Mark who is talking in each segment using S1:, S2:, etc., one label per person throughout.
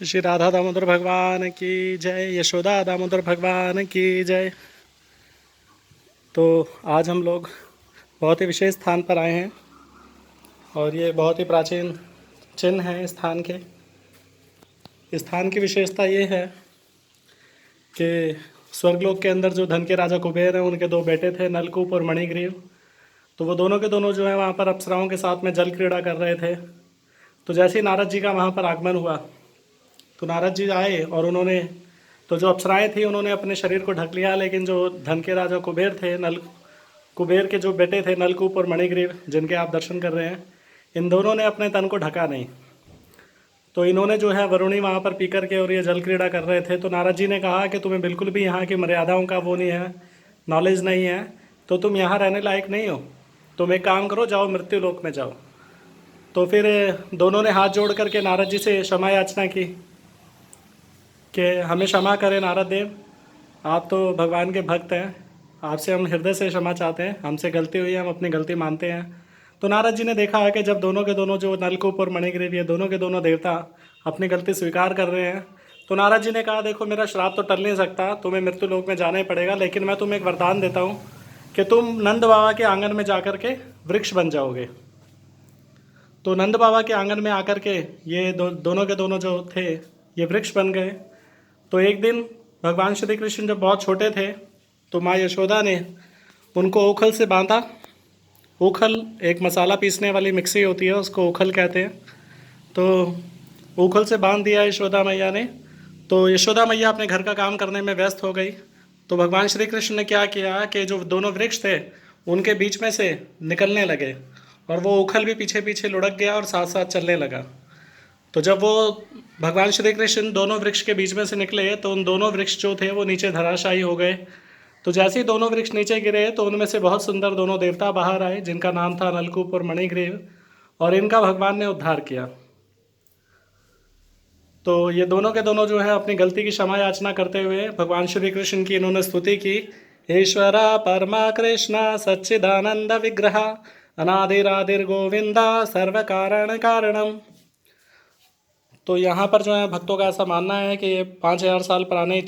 S1: श्री राधा दामोदर भगवान की जय, यशोदा दामोदर भगवान की जय। तो आज हम लोग बहुत ही विशेष स्थान पर आए हैं और ये बहुत ही प्राचीन चिन्ह हैं इस स्थान के। इस स्थान की विशेषता ये है कि स्वर्गलोक के अंदर जो धन के राजा कुबेर हैं, उनके दो बेटे थे, नलकूप और मणिग्रीव। तो वो दोनों के दोनों जो है वहाँ पर अप्सराओं के साथ में जल क्रीड़ा कर रहे थे। तो जैसे ही नारद जी का वहाँ पर आगमन हुआ तो नारद जी आए और उन्होंने तो जो अप्सराएं थी उन्होंने अपने शरीर को ढक लिया, लेकिन जो धन के राजा कुबेर थे, कुबेर के जो बेटे थे नलकूप और मणिग्रीव, जिनके आप दर्शन कर रहे हैं, इन दोनों ने अपने तन को ढका नहीं। तो इन्होंने जो है वरुणी वहाँ पर पी करके और ये जल क्रीड़ा कर रहे थे। तो नारद जी ने कहा कि तुम्हें बिल्कुल भी यहाँ की मर्यादाओं का वो नहीं है, नॉलेज नहीं है, तो तुम यहाँ रहने लायक नहीं हो। तुम एक काम करो, जाओ मृत्यु लोक में जाओ। तो फिर दोनों ने हाथ जोड़ करके नारद जी से क्षमा याचना की कि हमें क्षमा करें नारद देव, आप तो भगवान के भक्त हैं, आपसे हम हृदय से क्षमा चाहते हैं, हमसे गलती हुई है, हम अपनी गलती मानते हैं। तो नारद जी ने देखा है कि जब दोनों के दोनों जो नलकूप और मणिग्रीव, ये दोनों के दोनों देवता अपनी गलती स्वीकार कर रहे हैं, तो नारद जी ने कहा देखो मेरा श्राप तो टल नहीं सकता, तुम्हें मृत्यु लोक में जाना ही पड़ेगा, लेकिन मैं तुम्हें एक वरदान देता हूँ कि तुम नंद बाबा के आंगन में जा कर के वृक्ष बन जाओगे। तो नंद बाबा के आंगन में आकर के ये दोनों के दोनों जो थे ये वृक्ष बन गए। तो एक दिन भगवान श्री कृष्ण जब बहुत छोटे थे तो माँ यशोदा ने उनको ओखल से बांधा। ओखल एक मसाला पीसने वाली मिक्सी होती है, उसको ओखल कहते हैं। तो ओखल से बांध दिया यशोदा मैया ने। तो यशोदा मैया अपने घर का काम करने में व्यस्त हो गई। तो भगवान श्री कृष्ण ने क्या किया कि जो दोनों वृक्ष थे उनके बीच में से निकलने लगे और वो ओखल भी पीछे पीछे लुढ़क गया और साथ साथ चलने लगा। तो जब वो भगवान श्री कृष्ण दोनों वृक्ष के बीच में से निकले तो उन दोनों वृक्ष जो थे वो नीचे धराशायी हो गए। तो जैसे ही दोनों वृक्ष नीचे गिरे तो उनमें से बहुत सुंदर दोनों देवता बाहर आए, जिनका नाम था नलकूप और मणिग्रीव, और इनका भगवान ने उद्धार किया। तो ये दोनों के दोनों जो है अपनी गलती की क्षमा याचना करते हुए भगवान श्री कृष्ण की इन्होंने स्तुति की। ईश्वरा परमा कृष्ण सच्चिदानंद विग्रह अनादिरादिर गोविंदा सर्व कारण कारणम। तो यहाँ पर जो है भक्तों का ऐसा मानना है कि ये 5000 साल पुराने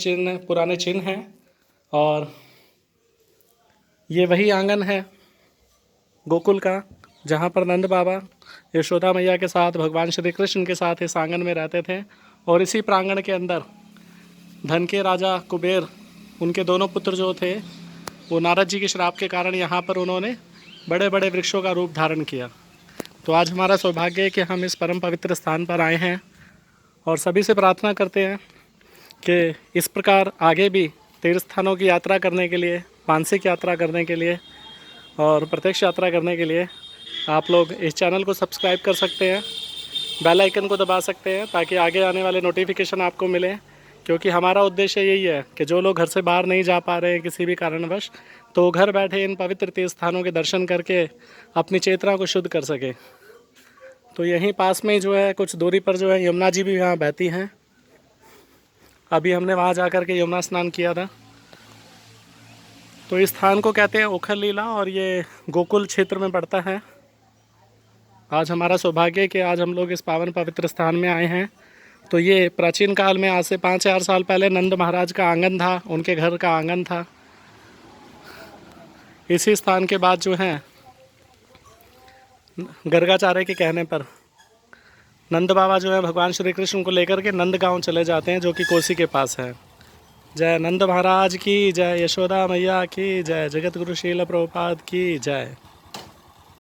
S1: चिन्ह हैं और ये वही आंगन है गोकुल का जहाँ पर नंद बाबा यशोदा मैया के साथ भगवान श्री कृष्ण के साथ इस आंगन में रहते थे। और इसी प्रांगण के अंदर धन के राजा कुबेर, उनके दोनों पुत्र जो थे वो नारद जी के श्राप के कारण यहाँ पर उन्होंने बड़े बड़े वृक्षों का रूप धारण किया। तो आज हमारा सौभाग्य है कि हम इस परम पवित्र स्थान पर आए हैं और सभी से प्रार्थना करते हैं कि इस प्रकार आगे भी तीर्थ स्थानों की यात्रा करने के लिए, मानसिक यात्रा करने के लिए और प्रत्यक्ष यात्रा करने के लिए आप लोग इस चैनल को सब्सक्राइब कर सकते हैं, बेल आइकन को दबा सकते हैं ताकि आगे आने वाले नोटिफिकेशन आपको मिले। क्योंकि हमारा उद्देश्य यही है कि जो लोग घर से बाहर नहीं जा पा रहे हैं किसी भी कारणवश, तो घर बैठे इन पवित्र तीर्थ स्थानों के दर्शन करके अपनी चेतना को शुद्ध कर सके। तो यहीं पास में जो है कुछ दूरी पर जो है यमुना जी भी यहाँ बहती हैं। अभी हमने वहाँ जा कर के यमुना स्नान किया था। तो इस स्थान को कहते हैं ओखल लीला और ये गोकुल क्षेत्र में पड़ता है। आज हमारा सौभाग्य है कि आज हम लोग इस पावन पवित्र स्थान में आए हैं। तो ये प्राचीन काल में आज से 5000 साल पहले नंद महाराज का आंगन था, उनके घर का आंगन था। इसी स्थान के बाद जो है गर्गाचार्य के कहने पर नंद बाबा जो है भगवान श्री कृष्ण को लेकर के नंद गांव चले जाते हैं, जो कि कोसी के पास है। जय नंद महाराज की जय, यशोदा मैया की जय, जगत गुरु शील प्रभुपाद की जय।